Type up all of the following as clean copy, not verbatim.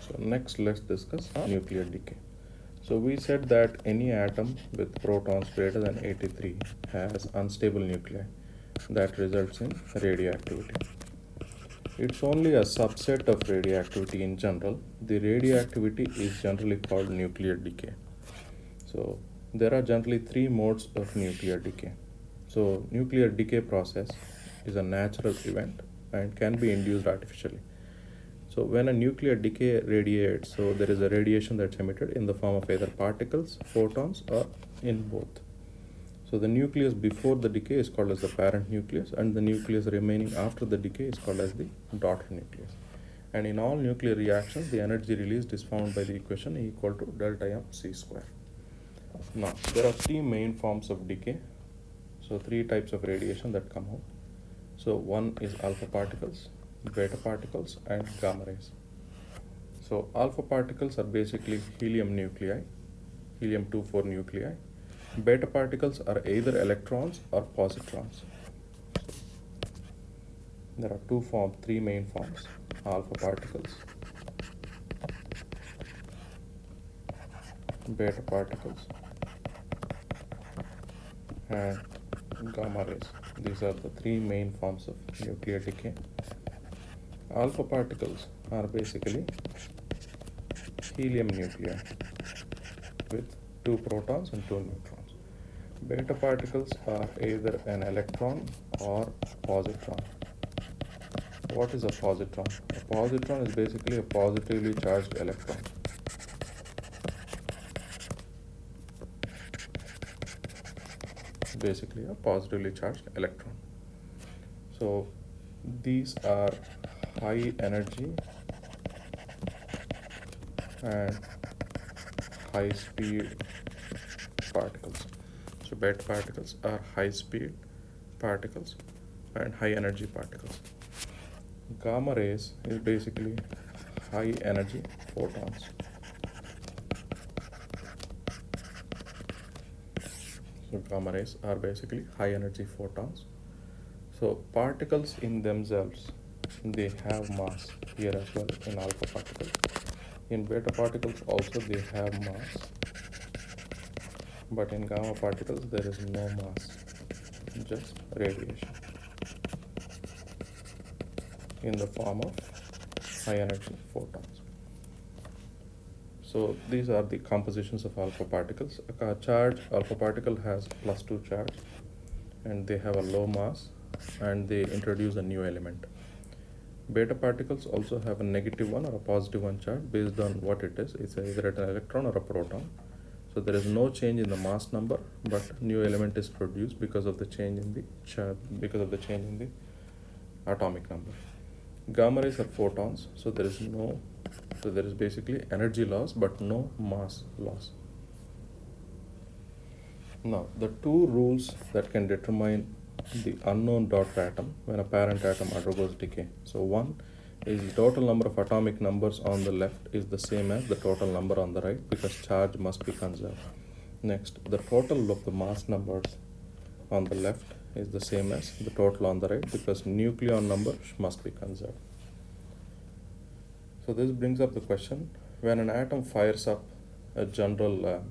So next, let's discuss nuclear decay. So we said that any atom with protons greater than 83 has unstable nuclei that results in radioactivity. It's only a subset of radioactivity in general. The radioactivity is generally called nuclear decay. So there are generally three modes of nuclear decay. So nuclear decay process is a natural event and can be induced artificially. So when a nuclear decay radiates, so there is a radiation that's emitted in the form of either particles, photons, or in both. So the nucleus before the decay is called as the parent nucleus, and the nucleus remaining after the decay is called as the daughter nucleus. And in all nuclear reactions, the energy released is found by the equation E equal to delta M C square. Now, there are three main forms of decay. So three types of radiation that come out. So one is alpha particles, beta particles, and gamma rays. So alpha particles are basically helium nuclei, helium-24 nuclei. Beta particles are either electrons or positrons. There are three main forms: alpha particles, beta particles, and gamma rays. These are the three main forms of nuclear decay. Alpha particles are basically helium nuclei with 2 protons and 2 neutrons. Beta particles are either an electron or positron. What is a positron? A positron is basically a positively charged electron. Basically a positively charged electron. So these are high energy and high speed particles. So beta particles are high speed particles and high energy particles. Gamma rays is basically high energy photons. So gamma rays are basically high energy photons. So particles in themselves, they have mass here as well in alpha particles. In beta particles also they have mass, but in gamma particles there is no mass, just radiation in the form of high energy photons. So these are the compositions of alpha particles. A charged alpha particle has +2 charge and they have a low mass and they introduce a new element. Beta particles also have a -1 or a +1 charge based on what it is. It's either an electron or a proton. So there is no change in the mass number, but new element is produced because of the change in the charge, because of the change in the atomic number. Gamma rays are photons, so there is basically energy loss but no mass loss. Now, the two rules that can determine the unknown daughter atom when a parent atom undergoes decay. So one is the total number of atomic numbers on the left is the same as the total number on the right because charge must be conserved. Next, the total of the mass numbers on the left is the same as the total on the right because nucleon number must be conserved. So this brings up the question, when an atom fires up a general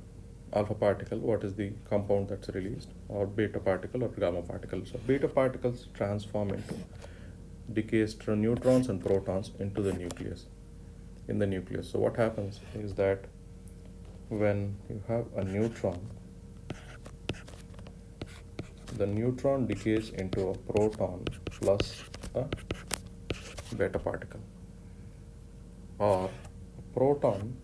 alpha particle, what is the compound that's released, or beta particle or gamma particle? So beta particles transform into decays neutrons and protons into the nucleus, in the nucleus. So what happens is that when you have a neutron, the neutron decays into a proton plus a beta particle, or a proton,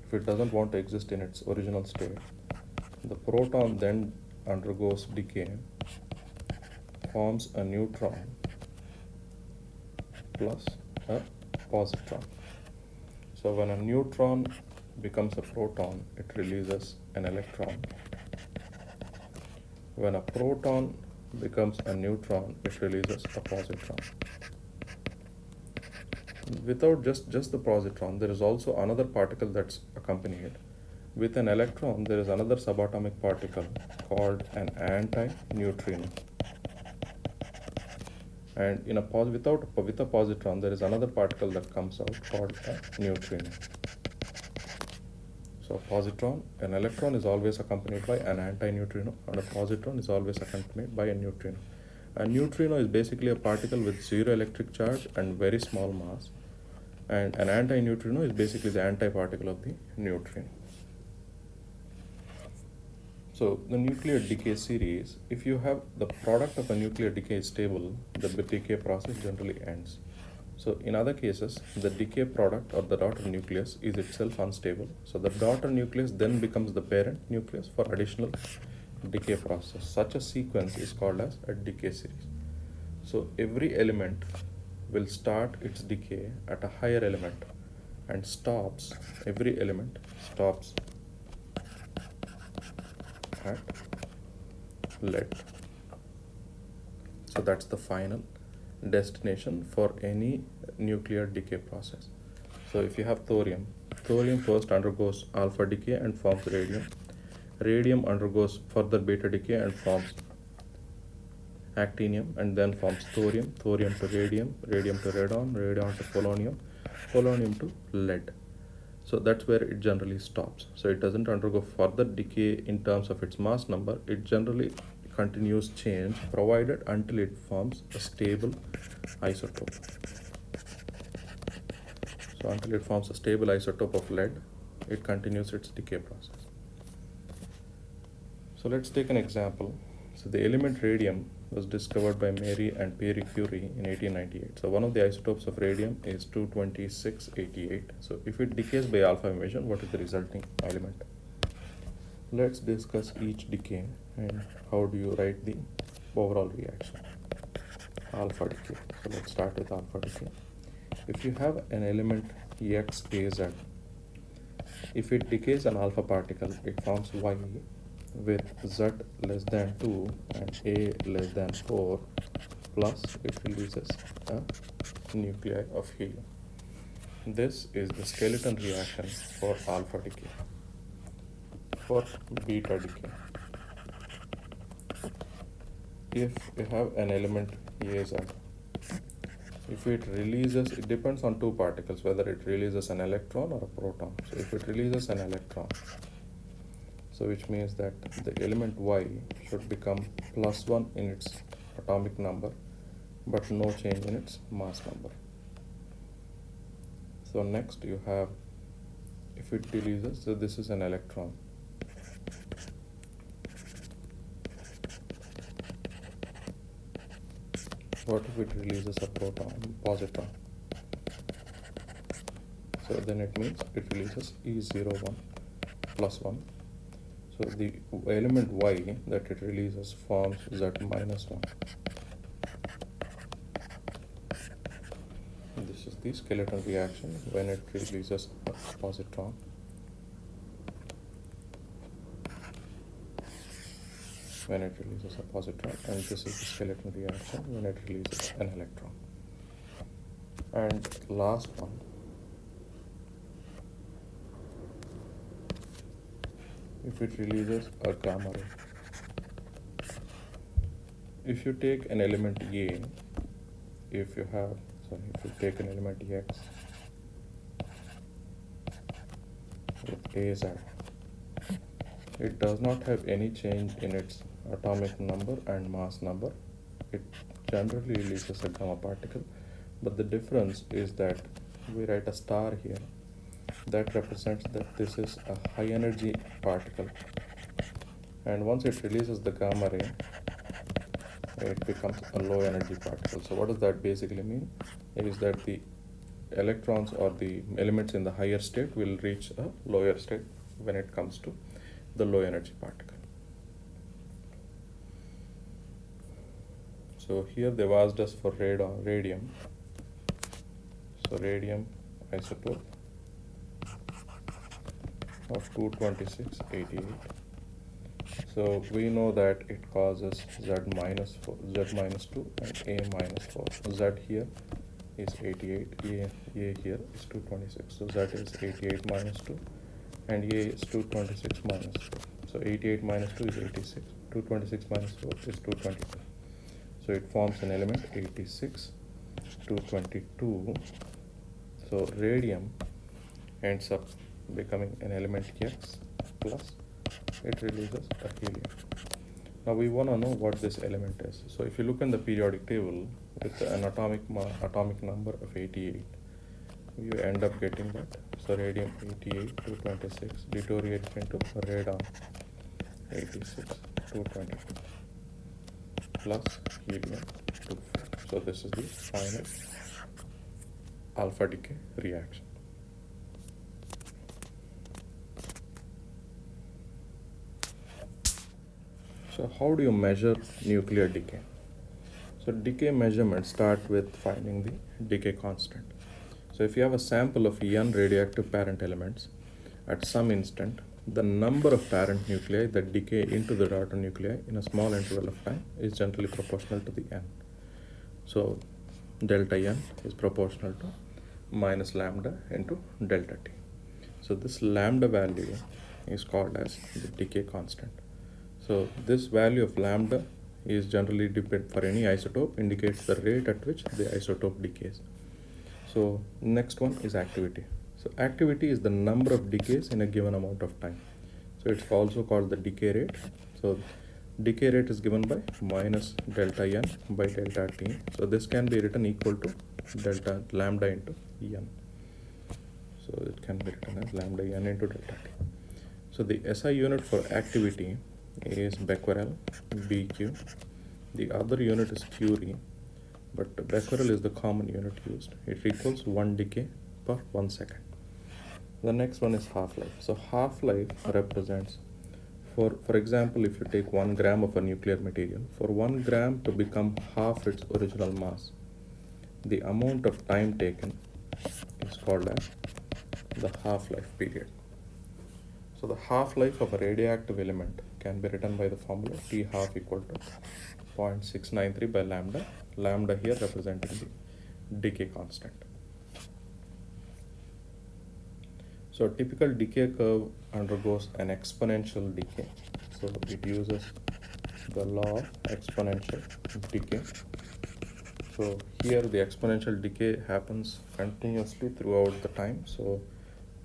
if it doesn't want to exist in its original state, the proton then undergoes decay, forms a neutron plus a positron. So when a neutron becomes a proton, it releases an electron. When a proton becomes a neutron, it releases a positron. Without just the positron, there is also another particle that's accompanied. With an electron, there is another subatomic particle called an anti-neutrino. And with a positron, there is another particle that comes out called a neutrino. So positron, an electron is always accompanied by an antineutrino, and a positron is always accompanied by a neutrino. A neutrino is basically a particle with zero electric charge and very small mass, and an antineutrino is basically the antiparticle of the neutrino. So the nuclear decay series, if you have the product of a nuclear decay is stable, the decay process generally ends. So in other cases, the decay product or the daughter nucleus is itself unstable. So the daughter nucleus then becomes the parent nucleus for additional decay process. Such a sequence is called as a decay series. So every element will start its decay at a higher element and stops, every element stops at lead. So that's the final destination for any nuclear decay process. So if you have thorium, thorium first undergoes alpha decay and forms radium. Radium undergoes further beta decay and forms actinium, and then forms thorium, thorium to radium, radium to radon, radon to polonium, polonium to lead. So that's where it generally stops. So it doesn't undergo further decay in terms of its mass number. It generally continues change provided until it forms a stable isotope. So until it forms a stable isotope of lead, it continues its decay process. So let's take an example. So the element radium was discovered by Marie and Pierre Curie in 1898. So one of the isotopes of radium is 22688. So if it decays by alpha emission, what is the resulting element? Let's discuss each decay and how do you write the overall reaction. Alpha decay. So let's start with alpha decay. If you have an element XAZ, if it decays an alpha particle, it forms Y with Z less than 2 and A less than 4, plus it releases a nuclei of helium. This is the skeleton reaction for alpha decay. For beta decay, if you have an element AZ, if it releases, it depends on two particles, whether it releases an electron or a proton. So if it releases an electron, so which means that the element Y should become +1 in its atomic number, but no change in its mass number. So next you have, if it releases, so this is an electron. What if it releases a proton, positron? So then it means it releases E01 +1. So the element Y that it releases forms Z -1. This is the skeleton reaction when it releases a positron. When it releases a positron, and this is the skeleton reaction when it releases an electron. And last one, if it releases a gamma ray. If you take an element A, if you take an element X with AZ, it does not have any change in its atomic number and mass number. It generally releases a gamma particle, but the difference is that we write a star here. That represents that this is a high energy particle, and once it releases the gamma ray, it becomes a low energy particle. So what does that basically mean? It is that the electrons or the elements in the higher state will reach a lower state when it comes to the low energy particle. So here they've asked us for radium. So radium isotope of 22688. So we know that it causes Z -4, Z -2 and A -4. Z here is 88, A here is 226. So Z is 88 -2 and A is 226 -4. So 88 -2 is 86. 226 -4 is 222. So it forms an element 86, 222. So radium ends up becoming an element X plus it releases a helium. Now we want to know what this element is. So if you look in the periodic table with an atomic number of 88, you end up getting that. So radium 88 226 deteriorates into radon 86 222 plus helium 24. So this is the final alpha decay reaction. So how do you measure nuclear decay? So decay measurement start with finding the decay constant. So if you have a sample of n radioactive parent elements, at some instant, the number of parent nuclei that decay into the daughter nuclei in a small interval of time is generally proportional to the n. So delta n is proportional to minus lambda into delta t. So this lambda value is called as the decay constant. So this value of lambda is generally for any isotope indicates the rate at which the isotope decays. So next one is activity. So activity is the number of decays in a given amount of time. So it's also called the decay rate. So decay rate is given by minus delta n by delta t. So this can be written equal to delta lambda into n. So it can be written as lambda n into delta t. So the SI unit for activity is becquerel, BQ. The other unit is curie, but becquerel is the common unit used. It equals 1 decay per 1 second. The next one is half-life. So half-life represents, for example, if you take 1 gram of a nuclear material, for 1 gram to become half its original mass, the amount of time taken is called as the half-life period. So the half-life of a radioactive element can be written by the formula T half equal to 0.693 by lambda, lambda here representing the decay constant. So a typical decay curve undergoes an exponential decay. So it uses the law of exponential decay. So here the exponential decay happens continuously throughout the time. So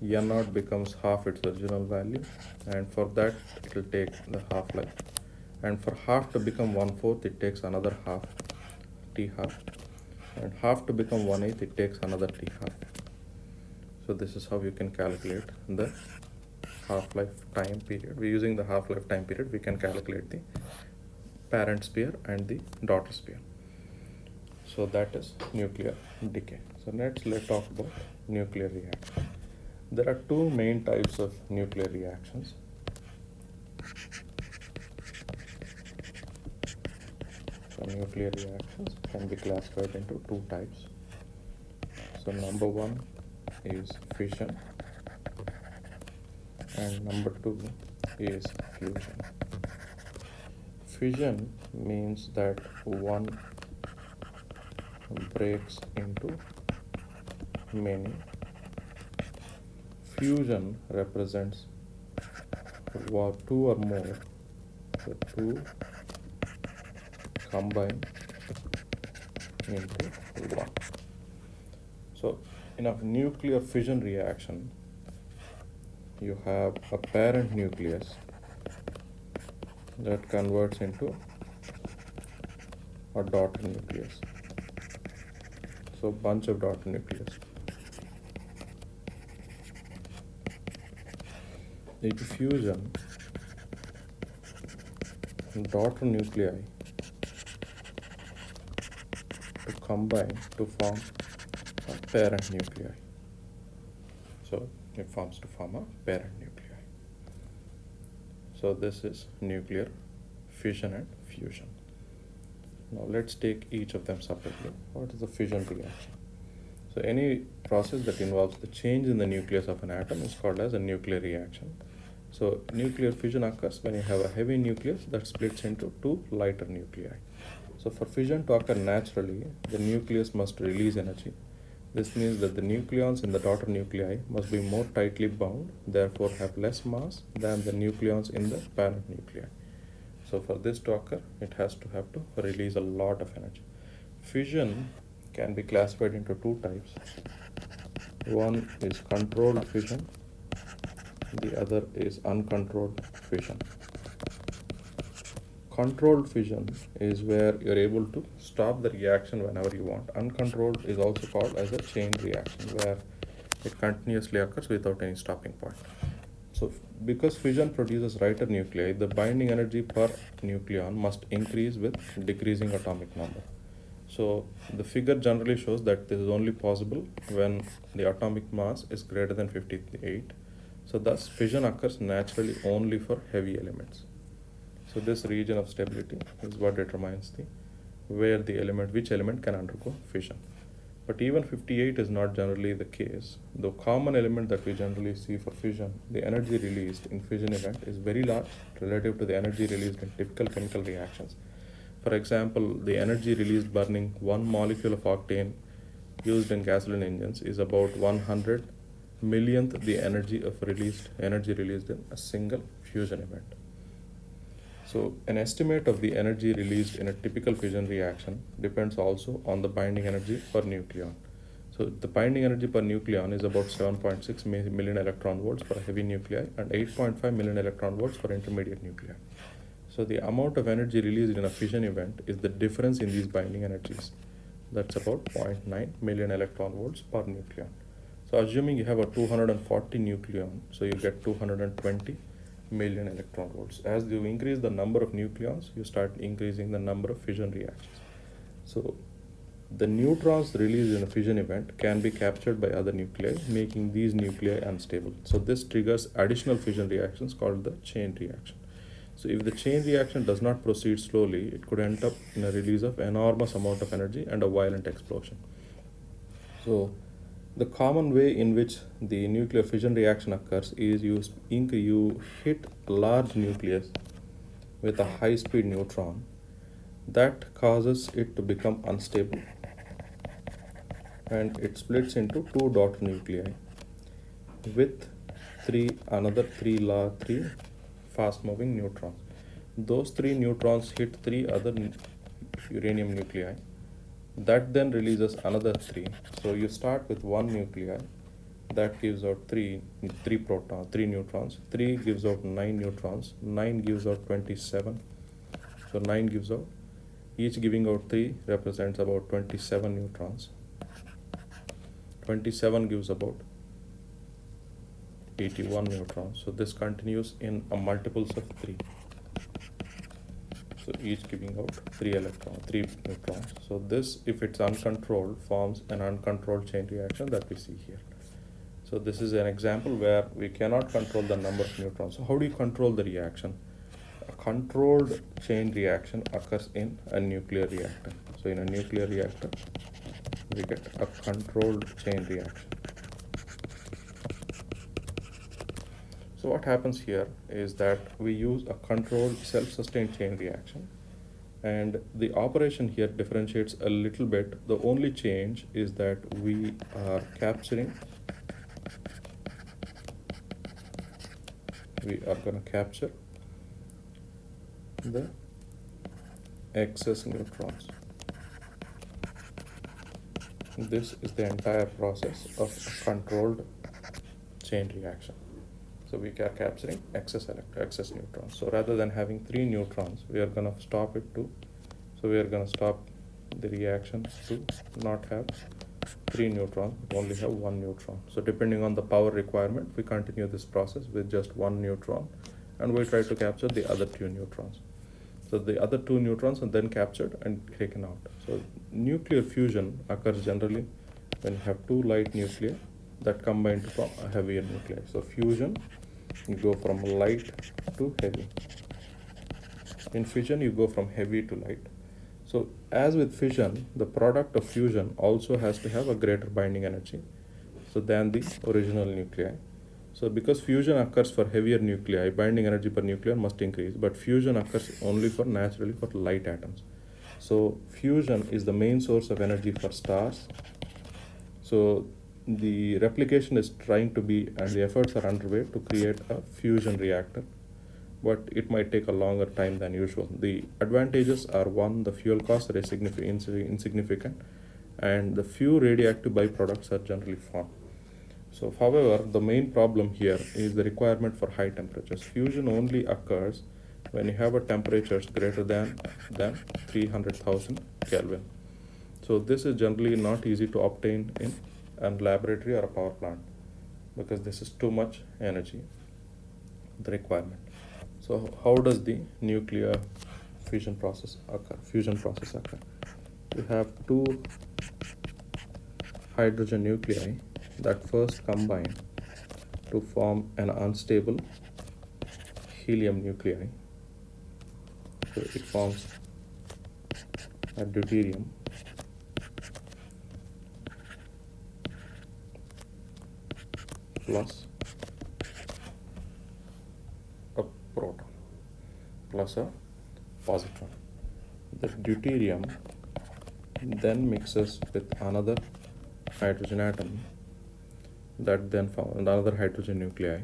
n0 becomes half its original value, and for that it will take the half-life. And for half to become 1/4, it takes another half, T half. And half to become 1/8, it takes another T half. So this is how you can calculate the half-life time period. We're using the half-life time period, we can calculate the parent sphere and the daughter sphere. So that is nuclear decay. So let's talk about nuclear reaction. There are two main types of nuclear reactions. So nuclear reactions can be classified into two types. So number one is fission and number two is fusion. Fission means that one breaks into many. Fusion represents two or more, so two combine into one. So in a nuclear fission reaction, you have a parent nucleus that converts into a daughter nucleus. So bunch of daughter nucleus. In fusion, daughter nuclei to combine to form a parent nuclei. So it forms to form a parent nuclei. So this is nuclear fission and fusion. Now let's take each of them separately. What is the fission reaction? So any process that involves the change in the nucleus of an atom is called as a nuclear reaction. So nuclear fission occurs when you have a heavy nucleus that splits into two lighter nuclei. So for fission to occur naturally, the nucleus must release energy. This means that the nucleons in the daughter nuclei must be more tightly bound, therefore have less mass than the nucleons in the parent nuclei. So for this to occur, it has to have to release a lot of energy. Fission can be classified into two types. One is controlled fission the other is uncontrolled fission. Controlled fission is where you're able to stop the reaction whenever you want. Uncontrolled is also called as a chain reaction, where it continuously occurs without any stopping point. So because fission produces lighter nuclei, the binding energy per nucleon must increase with decreasing atomic number. So the figure generally shows that this is only possible when the atomic mass is greater than 58. So thus fission occurs naturally only for heavy elements. So this region of stability is what determines which element can undergo fission. But even 58 is not generally the case. The common element that we generally see for fission, the energy released in fission event is very large relative to the energy released in typical chemical reactions. For example, the energy released burning 1 molecule of octane used in gasoline engines is about 100 millionth the energy released in a single fusion event. So an estimate of the energy released in a typical fission reaction depends also on the binding energy per nucleon. So the binding energy per nucleon is about 7.6 million electron volts for a heavy nuclei and 8.5 million electron volts for intermediate nuclei. So the amount of energy released in a fission event is the difference in these binding energies. That's about 0.9 million electron volts per nucleon. So assuming you have a 240 nucleon, so you get 220 million electron volts. As you increase the number of nucleons, you start increasing the number of fission reactions. So the neutrons released in a fission event can be captured by other nuclei, making these nuclei unstable. So this triggers additional fission reactions called the chain reaction. So if the chain reaction does not proceed slowly, it could end up in a release of enormous amount of energy and a violent explosion. So the common way in which the nuclear fission reaction occurs is you hit a large nucleus with a high-speed neutron that causes it to become unstable, and it splits into two daughter nuclei with three fast-moving neutrons. Those three neutrons hit three other uranium nuclei. That then releases another three. So you start with one nuclei that gives out three neutrons. 3 gives out 9 neutrons. 9 gives out 27. So 9 gives out, each giving out 3 represents about 27 neutrons. 27 gives about 81 neutrons. So this continues in a multiples of 3. So each giving out 3 neutrons. So this, if it's uncontrolled, forms an uncontrolled chain reaction that we see here. So this is an example where we cannot control the number of neutrons. So how do you control the reaction? A controlled chain reaction occurs in a nuclear reactor. So in a nuclear reactor, we get a controlled chain reaction. So what happens here is that we use a controlled self-sustained chain reaction, and the operation here differentiates a little bit. The only change is that we are going to capture the excess neutrons. This is the entire process of a controlled chain reaction. So we are capturing excess neutrons. So rather than having 3 neutrons, we are going to stop the reaction to not have 3 neutrons, but only have 1 neutron. So depending on the power requirement, we continue this process with just 1 neutron, and we try to capture the other 2 neutrons. So the other 2 neutrons are then captured and taken out. So nuclear fusion occurs generally when you have 2 light nuclei that combine to form a heavier nuclei. So fusion, you go from light to heavy. In fission, you go from heavy to light. So as with fission, the product of fusion also has to have a greater binding energy than the original nuclei. So because fusion occurs for heavier nuclei, binding energy per nucleon must increase, but fusion occurs only naturally for light atoms. So fusion is the main source of energy for stars. So the replication is trying to be, and the efforts are underway to create a fusion reactor, but it might take a longer time than usual. The advantages are: 1, the fuel costs are insignificant, and the few radioactive byproducts are generally formed. So however, the main problem here is the requirement for high temperatures. Fusion only occurs when you have a temperatures greater than 300,000 Kelvin. So this is generally not easy to obtain in a laboratory or a power plant because this is too much energy, the requirement. So how does the nuclear fusion process occur? We have two hydrogen nuclei that first combine to form an unstable helium nuclei. So it forms a deuterium plus a proton plus a positron. The deuterium then mixes with another hydrogen atom that then forms another hydrogen nuclei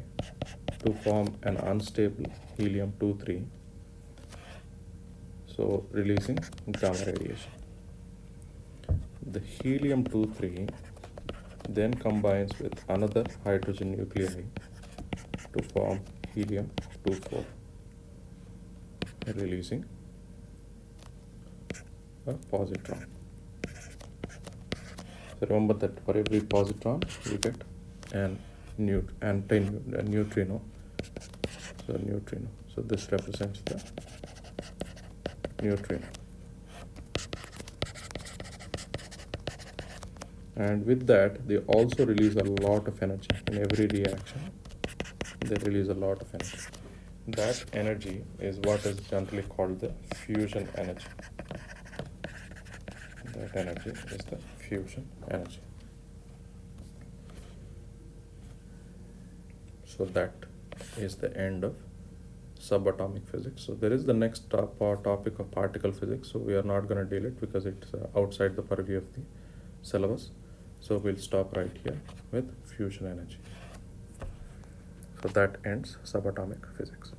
to form an unstable helium 2-3, so releasing gamma radiation. The helium 2-3 then combines with another hydrogen nuclei to form helium 2-4, releasing a positron. So remember that for every positron you get an neutrino. So this represents the neutrino. And with that, they also release a lot of energy. In every reaction, they release a lot of energy. That energy is what is generally called the fusion energy. That energy is the fusion energy. So that is the end of subatomic physics. So there is the next topic of particle physics. So we are not going to deal it because it's outside the purview of the syllabus. So we'll stop right here with fusion energy. So that ends subatomic physics.